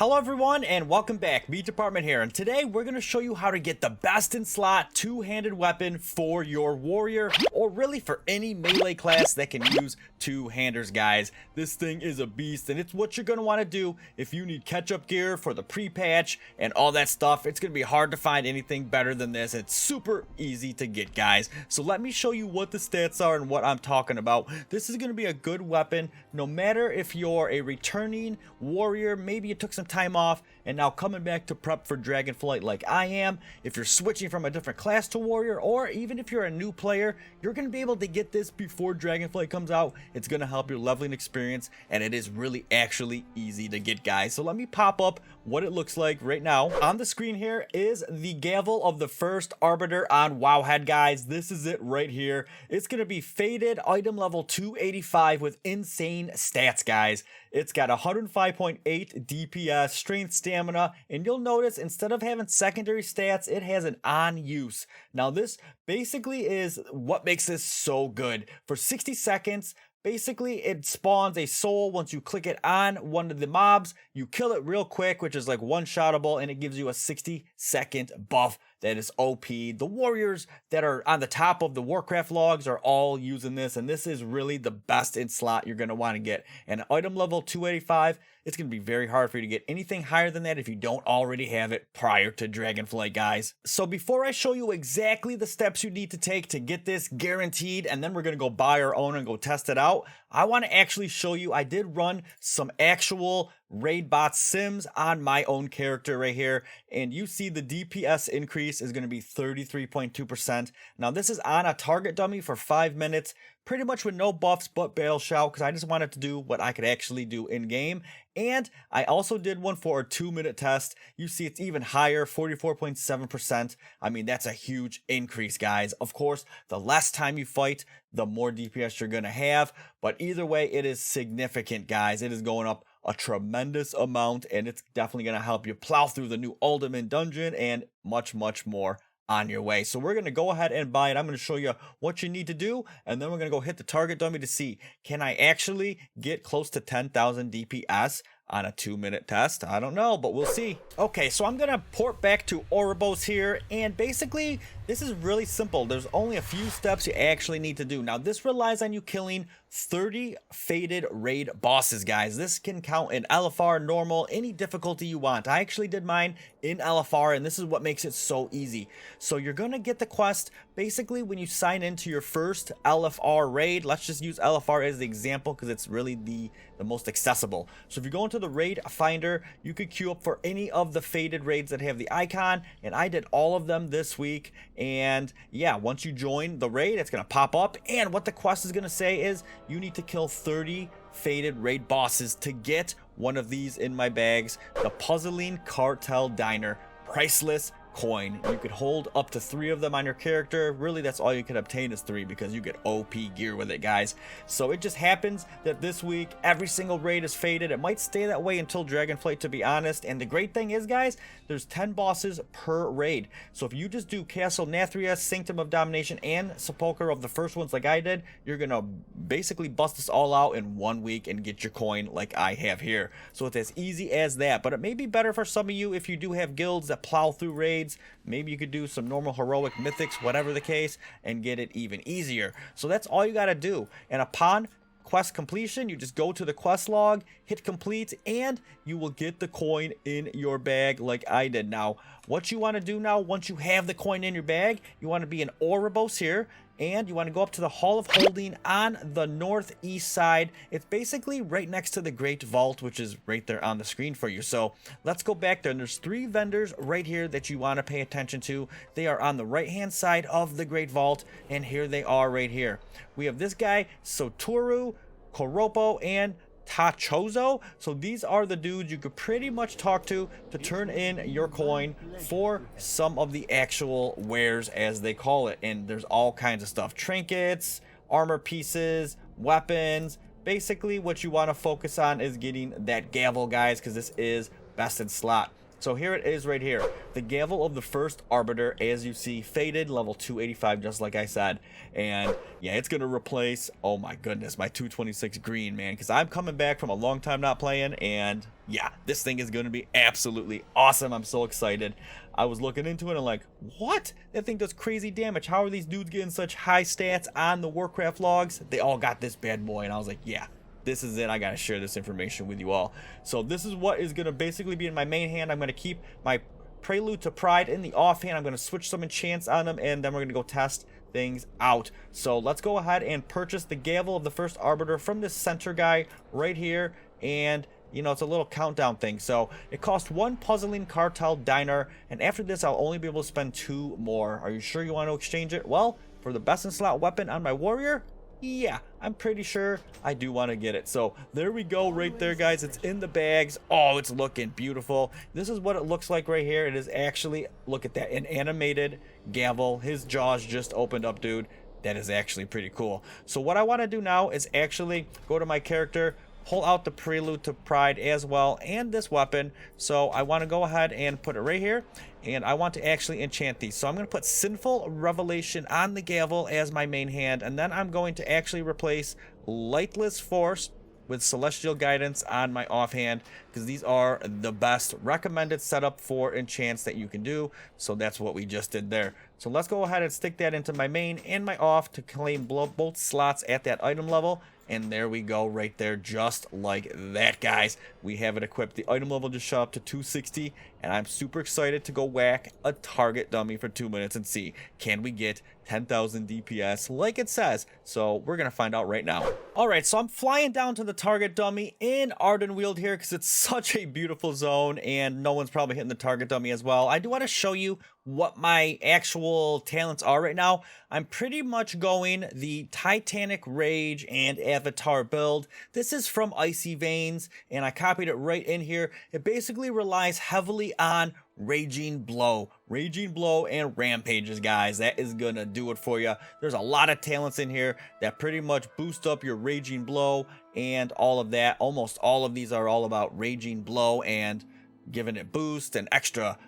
Hello everyone and welcome back, Meat Department here, and today we're going to show you how to get the best in slot two-handed weapon for your warrior, or really for any melee class that can use two-handers, guys. This thing is a beast and it's what you're going to want to do if you need catch-up gear for the pre-patch and all that stuff. It's going to be hard to find anything better than this. It's super easy to get, guys. So let me show you what the stats are and what I'm talking about. This is going to be a good weapon no matter if you're a returning warrior, maybe you took some time off and now coming back to prep for Dragonflight like I am. If you're switching from a different class to warrior, or even if you're a new player, you're going to be able to get this before Dragonflight comes out. It's going to help your leveling experience, and it is really actually easy to get, guys. So let me pop up what it looks like right now. On the screen here is the gavel of the first arbiter on Wowhead, guys. This is it right here. It's going to be faded, item level 285 with insane stats, guys. It's got 105.8 DPS, strength, stamina, and you'll notice instead of having secondary stats, it has an on use. Now this basically is what makes this so good. For 60 seconds, basically it spawns a soul. Once you click it on one of the mobs, you kill it real quick, which is like one-shottable, and it gives you a 60-second buff. That is OP. The warriors that are on the top of the Warcraft logs are all using this, and this is really the best in slot you're going to want to get. And item level 285, it's going to be very hard for you to get anything higher than that if you don't already have it prior to Dragonflight, guys. So before I show you exactly the steps you need to take to get this guaranteed, and then we're going to go buy our own and go test it out, I want to actually show you, I did run some actual raid bot sims on my own character right here, and you see the DPS increase is going to be 33.2%. Now this is on a target dummy for 5 minutes, pretty much with no buffs but Battle Shout, because I just wanted to do what I could actually do in game. And I also did one for a 2-minute test. You see it's even higher, 44.7%. I mean, that's a huge increase, guys. Of course, the less time you fight, the more DPS you're going to have. But either way, it is significant, guys. It is going up a tremendous amount, and it's definitely going to help you plow through the new Ultimate Dungeon and much, much more on your way. So we're going to go ahead and buy it. I'm going to show you what you need to do, and then we're going to go hit the target dummy to see, can I actually get close to 10,000 DPS on a 2-minute test? I don't know, but we'll see. Okay, so I'm going to port back to Ouroboros here, and basically this is really simple. There's only a few steps you actually need to do. Now this relies on you killing 30 faded raid bosses, guys. This can count in LFR, normal, any difficulty you want. I actually did mine in LFR, and this is what makes it so easy. So you're going to get the quest basically when you sign into your first LFR raid. Let's just use LFR as the example because it's really the most accessible. So if you go into the raid finder, you could queue up for any of the faded raids that have the icon, and I did all of them this week. And yeah, once you join the raid, it's going to pop up, and what the quest is going to say is you need to kill 30 faded raid bosses to get one of these in my bags, the Puzzling Cartel Diner priceless coin. You could hold up to 3 of them on your character. Really, that's all you can obtain is 3 because you get OP gear with it, guys. So it just happens that this week every single raid is faded. It might stay that way until Dragonflight, to be honest. And the great thing is, guys, there's 10 bosses per raid. So if you just do Castle Nathria, Sanctum of Domination, and Sepulchre of the first ones like I did, you're gonna basically bust this all out in 1 week and get your coin like I have here. So it's as easy as that. But it may be better for some of you if you do have guilds that plow through raids. Maybe you could do some normal heroic mythics, whatever the case, and get it even easier. So that's all you got to do. And upon quest completion, you just go to the quest log, hit complete, and you will get the coin in your bag like I did. Now, what you want to do now, once you have the coin in your bag, you want to be in Ouroboros here, and you want to go up to the Hall of Holding on the northeast side. It's basically right next to the Great Vault, which is right there on the screen for you. So let's go back there, and there's 3 vendors right here that you want to pay attention to. They are on the right hand side of the Great Vault, and here they are right here. We have this guy, Sotoru, Koropo, and Tachozo. So these are the dudes you could pretty much talk to turn in your coin for some of the actual wares, as they call it. And there's all kinds of stuff, trinkets, armor pieces, weapons. Basically what you want to focus on is getting that gavel, guys, because this is best in slot. So here it is right here. The Gavel of the First Arbiter, as you see, faded, level 285, just like I said. And yeah, it's going to replace, oh my goodness, my 226 green, man. Because I'm coming back from a long time not playing. And yeah, this thing is going to be absolutely awesome. I'm so excited. I was looking into it and like, what? That thing does crazy damage. How are these dudes getting such high stats on the Warcraft logs? They all got this bad boy. And I was like, yeah. This is it. I gotta share this information with you all. So this is what is gonna basically be in my main hand. I'm gonna keep my Prelude to Pride in the offhand. I'm gonna switch some enchants on them, and then we're gonna go test things out. So let's go ahead and purchase the Gavel of the First Arbiter from this center guy right here. And you know, it's a little countdown thing. So it costs 1 puzzling cartel diner, and after this I'll only be able to spend 2 more. Are you sure you want to exchange it? Well, for the best in slot weapon on my warrior, yeah, I'm pretty sure I do want to get it. So there we go right there, guys. It's in the bags. Oh, it's looking beautiful. This is what it looks like right here. It is actually, look at that, an animated Gavel. His jaws just opened up, dude. That is actually pretty cool. So what I want to do now is actually go to my character, pull out the Prelude to Pride as well, and this weapon. So I want to go ahead and put it right here, and I want to actually enchant these. So I'm going to put Sinful Revelation on the Gavel as my main hand, and then I'm going to actually replace Lightless Force with Celestial Guidance on my offhand, because these are the best recommended setup for enchants that you can do. So that's what we just did there. So let's go ahead and stick that into my main and my off to claim both slots at that item level. And there we go right there, just like that, guys. We have it equipped. The item level just shot up to 260, and I'm super excited to go whack a target dummy for 2 minutes and see, can we get 10,000 DPS like it says? So we're going to find out right now. All right, so I'm flying down to the target dummy in Ardenweald here because it's such a beautiful zone, and no one's probably hitting the target dummy as well. I do want to show you what my actual talents are right now. I'm pretty much going the Titanic Rage and Avatar build. This is from Icy Veins, and I copied it right in here. It basically relies heavily on Raging Blow and Rampages, guys. That is gonna do it for you. There's a lot of talents in here that pretty much boost up your Raging Blow and all of that. Almost all of these are all about Raging Blow and giving it boost and extra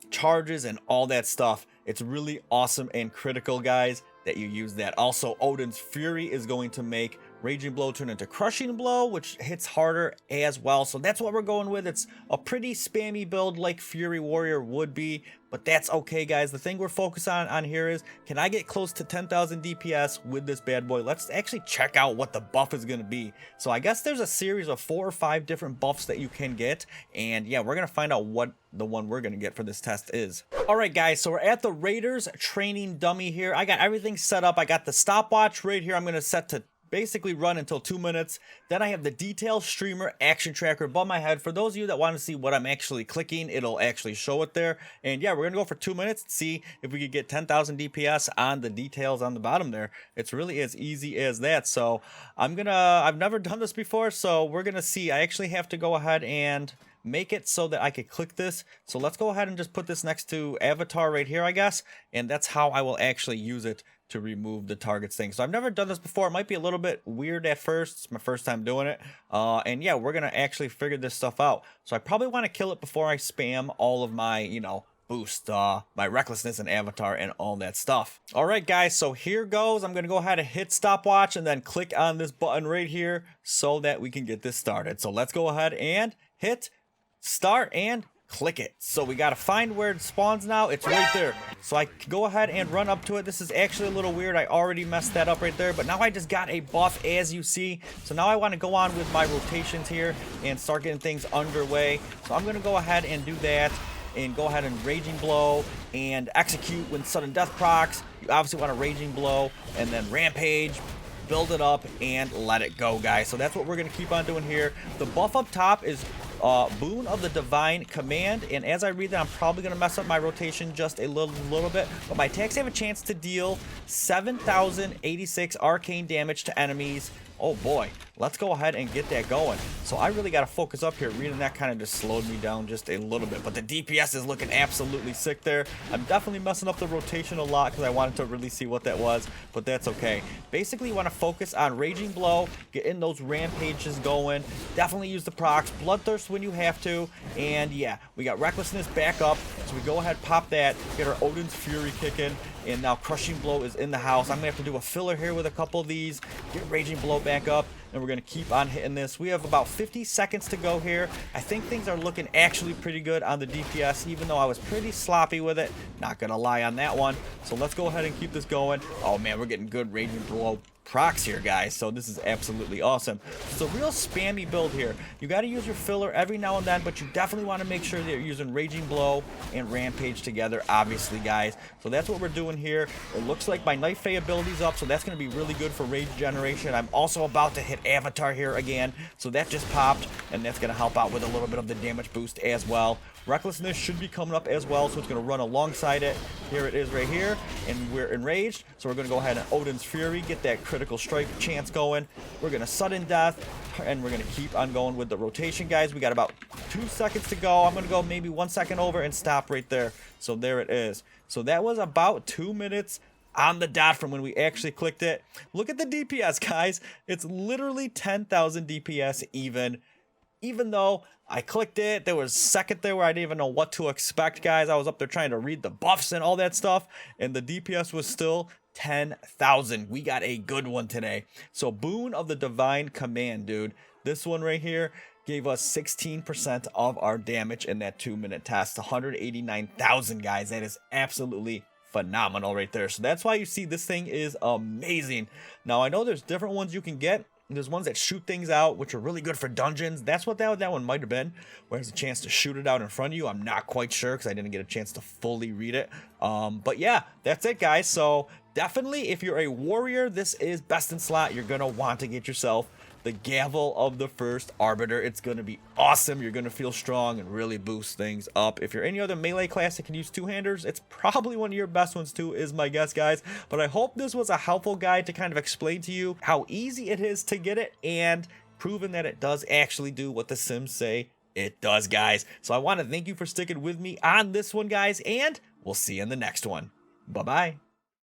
charges and all that stuff. It's really awesome and critical, guys, that you use that. Also, Odin's Fury is going to make Raging Blow turn into Crushing Blow, which hits harder as well. So that's what we're going with. It's a pretty spammy build like Fury Warrior would be, but that's okay, guys. The thing we're focused on here is, can I get close to 10,000 DPS with this bad boy? Let's actually check out what the buff is going to be. So I guess there's a series of 4 or 5 different buffs that you can get, and yeah, we're going to find out what the one we're going to get for this test is. All right, guys, so we're at the Raiders training dummy here. I got everything set up. I got the stopwatch right here. I'm going to set to basically run until 2 minutes. Then I have the Detail Streamer action tracker above my head. For those of you that want to see what I'm actually clicking, it'll actually show it there. And yeah, we're gonna go for 2 minutes to see if we could get 10,000 DPS on the details on the bottom there. It's really as easy as that. So I've never done this before, so we're gonna see. I actually have to go ahead and make it so that I could click this. So let's go ahead and just put this next to Avatar right here, I guess. And that's how I will actually use it to remove the targets thing. So I've never done this before. It might be a little bit weird at first. It's my first time doing it. And yeah, we're going to actually figure this stuff out. So I probably want to kill it before I spam all of my, you know, boost, my recklessness and avatar and all that stuff. All right, guys, so here goes. I'm going to go ahead and hit stopwatch and then click on this button right here so that we can get this started. So let's go ahead and hit start and click it. So we got to find where it spawns now. It's right there. So I can go ahead and run up to it. This is actually a little weird. I already messed that up right there, but now I just got a buff, as you see. So now I want to go on with my rotations here and start getting things underway. So I'm going to go ahead and do that and go ahead and Raging Blow and execute when sudden death procs. You obviously want to Raging Blow and then Rampage, build it up and let it go, guys. So that's what we're going to keep on doing here. The buff up top is Boon of the Divine Command, and as I read that, I'm probably going to mess up my rotation just a little bit, but my attacks have a chance to deal 7,086 arcane damage to enemies Oh boy, let's go ahead and get that going. So I really got to focus up here. Reading that kind of just slowed me down just a little bit, but the DPS is looking absolutely sick there. I'm definitely messing up the rotation a lot because I wanted to really see what that was, but that's okay. Basically, you want to focus on Raging Blow, getting those rampages going. Definitely use the procs, Bloodthirst when you have to, and yeah, we got Recklessness back up, so we go ahead, pop that, get our Odin's Fury kicking. And now Crushing Blow is in the house. I'm going to have to do a filler here with a couple of these. Get Raging Blow back up. And we're going to keep on hitting this. We have about 50 seconds to go here. I think things are looking actually pretty good on the DPS, even though I was pretty sloppy with it. Not going to lie on that one. So let's go ahead and keep this going. Oh man, we're getting good Raging Blow procs here, guys, so this is absolutely awesome. It's a real spammy build here. You got to use your filler every now and then, but you definitely want to make sure that you're using Raging Blow and Rampage together, obviously, guys. So that's what we're doing here. It looks like my Night Fae ability's up, so that's going to be really good for rage generation. I'm also about to hit Avatar here again, so that just popped, and that's going to help out with a little bit of the damage boost as well. Recklessness should be coming up as well, so it's going to run alongside it. Here it is right here, and we're enraged, so we're going to go ahead and Odin's Fury, get that critical strike chance going. We're going to sudden death, and we're going to keep on going with the rotation, guys. We got about 2 seconds to go. I'm going to go maybe 1 second over and stop right there. So there it is. So that was about 2 minutes on the dot from when we actually clicked it. Look at the DPS, guys. It's literally 10,000 DPS even though I clicked it. There was a second there where I didn't even know what to expect, guys. I was up there trying to read the buffs and all that stuff, and the DPS was still 10,000. We got a good one today. So Boon of the Divine Command, dude. This one right here gave us 16% of our damage in that 2-minute test. 189,000, guys. That is absolutely phenomenal right there. So that's why you see this thing is amazing. Now I know there's different ones you can get. There's ones that shoot things out, which are really good for dungeons. That's what that one might have been, where there's a chance to shoot it out in front of you. I'm not quite sure because I didn't get a chance to fully read it. But yeah, that's it, guys. So definitely, if you're a warrior, this is best in slot. You're going to want to get yourself the Gavel of the First Arbiter. It's going to be awesome. You're going to feel strong and really boost things up. If you're any other melee class that can use two-handers, it's probably one of your best ones too, is my guess, guys. But I hope this was a helpful guide to kind of explain to you how easy it is to get it and proven that it does actually do what the Sims say it does, guys. So I want to thank you for sticking with me on this one, guys, and we'll see you in the next one. Bye-bye.